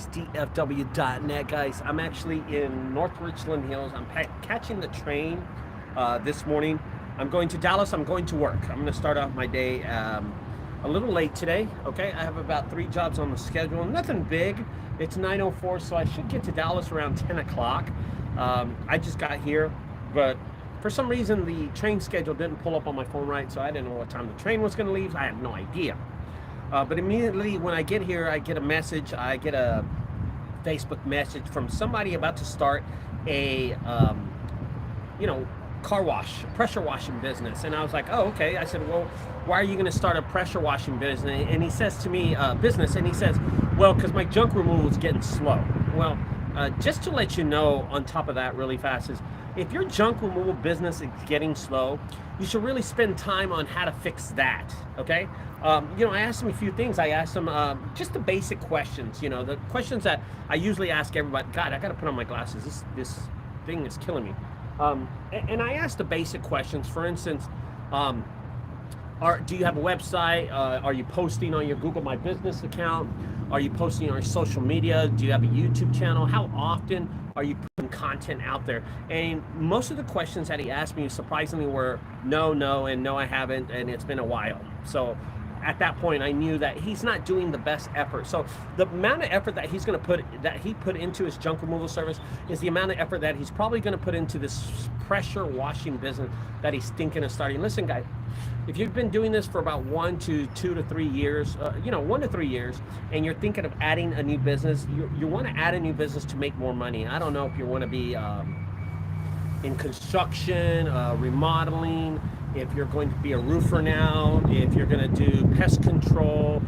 junkguysdfw.net, guys. I'm actually in North Richland Hills. I'm catching the train this morning. I'm going to Dallas. I'm going to work. I'm going to start off my day a little late today. Okay, I have about 3 jobs on the schedule. Nothing big. It's 9:04, so I should get to Dallas around 10 o'clock. I just got here, but for some reason the train schedule didn't pull up on my phone right, so I didn't know what time the train was going to leave. I had no idea. But immediately when I get here, I get a message. I get a Facebook message from somebody about to start a, car wash, pressure washing business. And I was like, oh, okay. I said, well, why are you going to start a pressure washing business? And he says to me, well, because my junk removal is getting slow. Well, just to let you know, on top of that really fast, is if your junk removal business is getting slow, you should really spend time on how to fix that, okay? I asked him a few things. I asked him just the basic questions, the questions that I usually ask everybody. God, I got to put on my glasses. This thing is killing me. And I asked the basic questions. For instance, do you have a website? Are you posting on your Google My Business account? Are you posting on your social media? Do you have a YouTube channel? How often are you putting content out there? And most of the questions that he asked me surprisingly were no, and no, I haven't, and it's been a while. So at that point, I knew that he's not doing the best effort. So the amount of effort that he's going to put into his junk removal service is the amount of effort that he's probably going to put into this pressure washing business that he's thinking of starting. Listen, guys, if you've been doing this for about 1 to 2 to 3 years, 1 to 3 years, and you're thinking of adding a new business, you want to add a new business to make more money. I don't know if you want to be in construction, remodeling, if you're going to be a roofer now, if you're going to do pest control,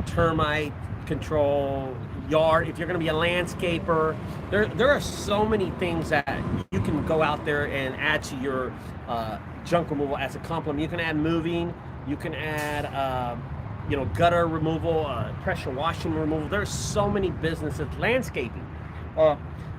termite control, yard, if you're going to be a landscaper. There are so many things that you can go out there and add to your junk removal as a complement. You can add moving, you can add gutter removal, pressure washing removal. There's so many businesses. Landscaping.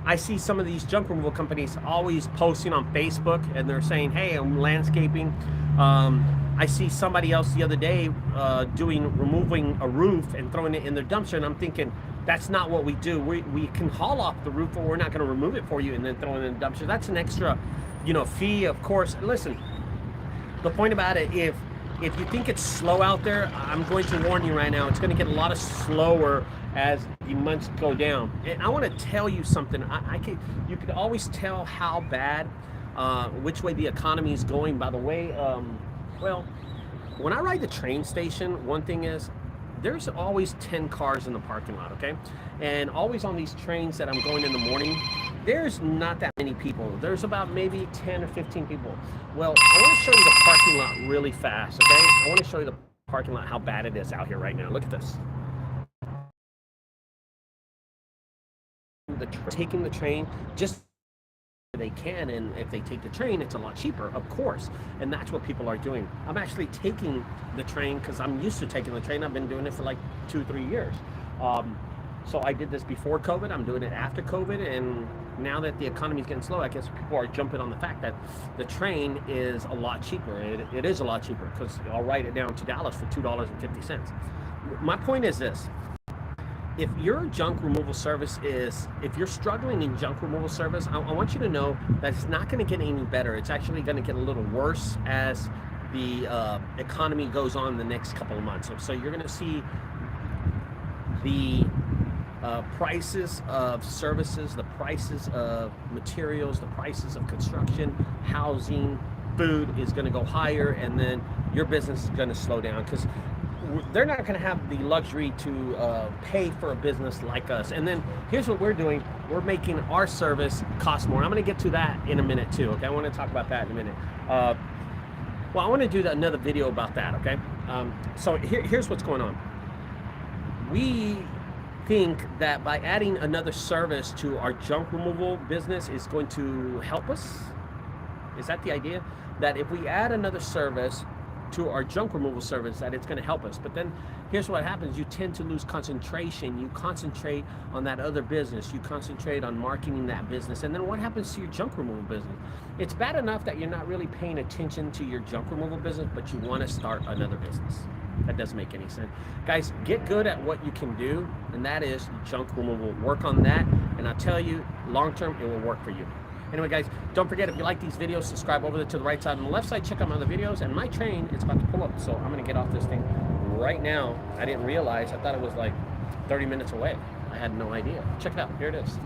I see some of these junk removal companies always posting on Facebook, and they're saying, hey, I'm landscaping. I see somebody else the other day removing a roof and throwing it in their dumpster, and I'm thinking, that's not what we do. We can haul off the roof, but we're not going to remove it for you and then throw it in the dumpster. That's an extra, fee, of course. Listen, the point about it, if you think it's slow out there, I'm going to warn you right now, it's going to get a lot slower as the months go down. And I want to tell you something. You could always tell how bad, which way the economy is going by the way, when I ride the train station, one thing is, there's always 10 cars in the parking lot, okay? And always on these trains that I'm going in the morning, there's not that many people. There's about maybe 10 or 15 people. Well, I want to show you the parking lot really fast, okay? I want to show you the parking lot, how bad it is out here right now. Look at this. Taking the train just they can, and if they take the train, it's a lot cheaper, of course, and that's what people are doing. I'm actually taking the train because I'm used to taking the train. I've been doing it for like 2-3 years. So I did this before COVID. I'm doing it after COVID, and now that the economy is getting slow, I guess people are jumping on the fact that the train is a lot cheaper. It is a lot cheaper because I'll ride it down to Dallas for $2.50. My point is this. If your junk removal service if you're struggling in junk removal service, I want you to know that it's not going to get any better. It's actually going to get a little worse as the economy goes on the next couple of months. So you're going to see the prices of services, the prices of materials, the prices of construction, housing, food is going to go higher, and then your business is going to slow down because they're not going to have the luxury to pay for a business like us. And then here's what we're doing. We're making our service cost more. I'm going to get to that in a minute too, okay? I want to talk about that in a minute. I want to do another video about that, okay? So here's what's going on. We think that by adding another service to our junk removal business is going to help us. Is that the idea? That if we add another service to our junk removal service, that it's going to help us. But then here's what happens. You tend to lose concentration. You concentrate on that other business. You concentrate on marketing that business. And then what happens to your junk removal business? It's bad enough that you're not really paying attention to your junk removal business, but you want to start another business. That doesn't make any sense. Guys, get good at what you can do, and that is junk removal. Work on that, and I'll tell you, long term, it will work for you. Anyway, guys, don't forget, if you like these videos, subscribe over to the right side. On the left side, check out my other videos, and my train is about to pull up, so I'm going to get off this thing right now. I didn't realize. I thought it was like 30 minutes away. I had no idea. Check it out. Here it is.